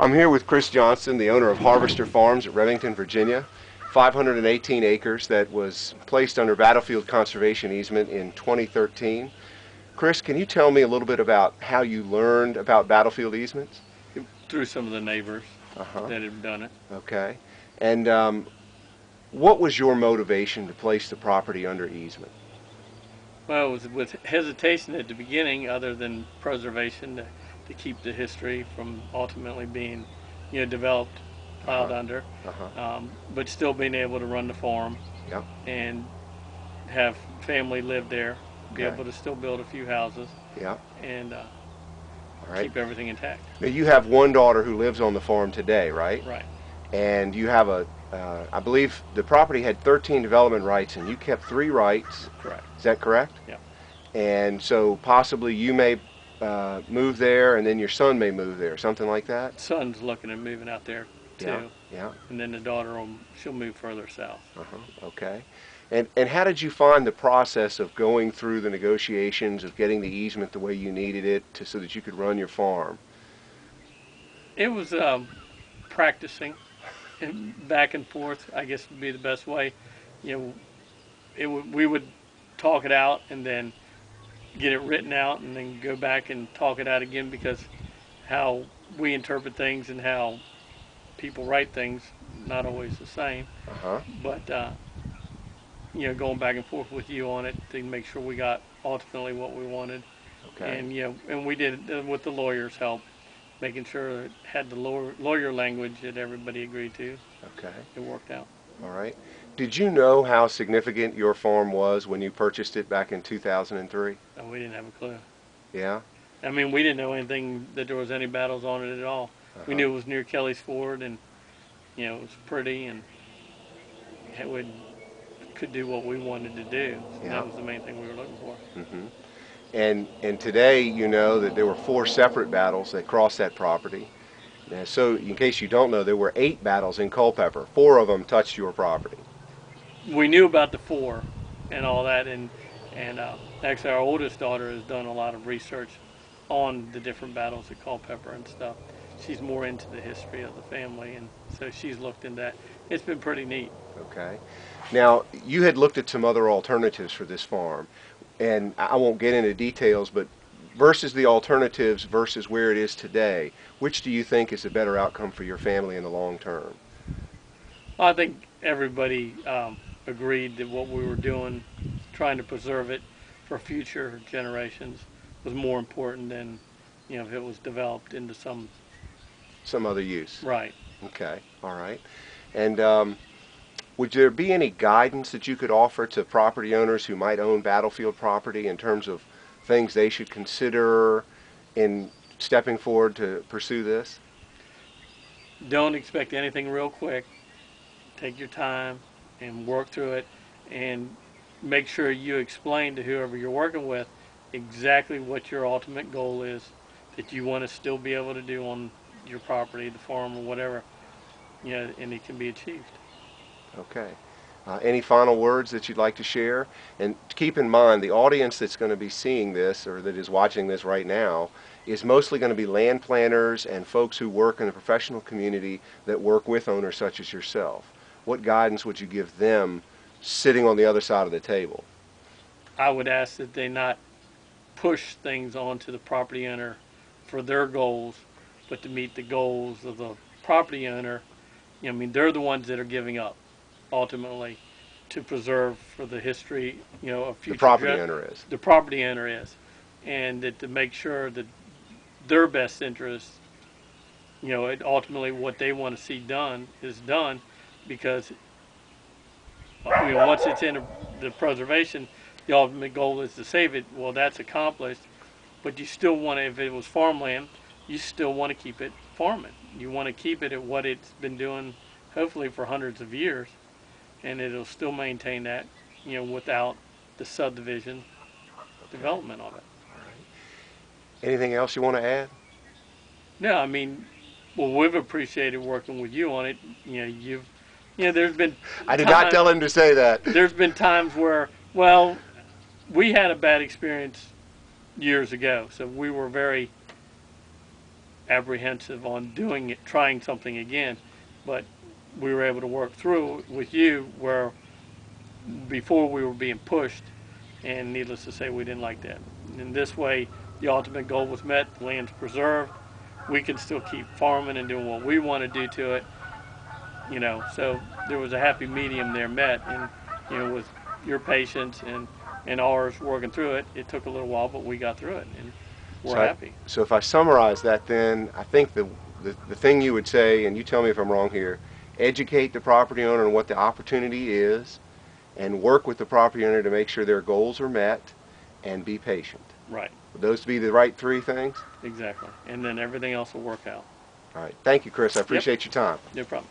I'm here with Chris Johnston, the owner of Harverster Farms at Remington, Virginia. 518 acres that was placed under battlefield conservation easement in 2013. Chris, can you tell me a little bit about how you learned about battlefield easements? Through some of the neighbors that have done it. Okay. And what was your motivation to place the property under easement? Well, it was with hesitation at the beginning, other than preservation, to keep the history from ultimately being, developed, plowed under, but still being able to run the farm and have family live there, be able to still build a few houses, and keep everything intact. Now, you have one daughter who lives on the farm today, right? Right. And you have I believe the property had 13 development rights, and you kept 3 rights. Correct. Is that correct? Yeah. And so possibly you may move there, and then your son may move there, something like that? Son's looking at moving out there too. Yeah. And then the daughter, she'll move further south. Okay. And how did you find the process of going through the negotiations of getting the easement the way you needed it so that you could run your farm? It was practicing. Back and forth, I guess, would be the best way. We would talk it out and then get it written out and then go back and talk it out again, because how we interpret things and how people write things, not always the same. But going back and forth with you on it to make sure we got ultimately what we wanted. Okay. And we did it with the lawyers' help, making sure it had the lawyer language that everybody agreed to. Okay. It worked out. All right. Did you know how significant your farm was when you purchased it back in 2003? No, we didn't have a clue. Yeah? I mean, we didn't know anything, that there was any battles on it at all. We knew it was near Kelly's Ford, and it was pretty, and we could do what we wanted to do. So that was the main thing we were looking for. And today, you know that there were 4 separate battles that crossed that property. Now, so in case you don't know, there were 8 battles in Culpeper. 4 of them touched your property. We knew about the 4 and all that, and actually our oldest daughter has done a lot of research on the different battles at Culpeper and stuff. She's more into the history of the family, and so she's looked into that. It's been pretty neat. Okay. Now, you had looked at some other alternatives for this farm, and I won't get into details, but versus the alternatives versus where it is today, which do you think is a better outcome for your family in the long term? I think everybody agreed that what we were doing, trying to preserve it for future generations, was more important than, if it was developed into some other use. Right. Okay. All right. And would there be any guidance that you could offer to property owners who might own battlefield property in terms of things they should consider in stepping forward to pursue this? Don't expect anything real quick. Take your time and work through it, and make sure you explain to whoever you're working with exactly what your ultimate goal is, that you want to still be able to do on your property, the farm, or whatever, and it can be achieved. Okay. Any final words that you'd like to share? And keep in mind, the audience that's going to be seeing this, or that is watching this right now, is mostly going to be land planners and folks who work in the professional community that work with owners such as yourself. What guidance would you give them sitting on the other side of the table? I would ask that they not push things onto the property owner for their goals, but to meet the goals of the property owner. They're the ones that are giving up, ultimately, to preserve for the history, of future. The property owner is. The property owner is. And that to make sure that their best interest, ultimately what they want to see done is done, because once it's in the preservation, the ultimate goal is to save it. Well, that's accomplished, but you still want to, if it was farmland, you still want to keep it farming. You want to keep it at what it's been doing, hopefully for hundreds of years, and it'll still maintain that, without the subdivision development of it. All right. Anything else you want to add? No, well, we've appreciated working with you on it. There's been I did not tell him to say that. There's been times where, well, we had a bad experience years ago, so we were very apprehensive on doing it, trying something again, but we were able to work through with you where before we were being pushed, and needless to say, we didn't like that. In this way, the ultimate goal was met, the land's preserved, we can still keep farming and doing what we want to do to it, so there was a happy medium there met, and, with your patience and ours working through it, it took a little while, but we got through it, and we're happy. So if I summarize that, then I think the thing you would say, and you tell me if I'm wrong here, educate the property owner on what the opportunity is, and work with the property owner to make sure their goals are met, and be patient. Right. Would those be the right three things? Exactly. And then everything else will work out. All right. Thank you, Chris. I appreciate your time. No problem.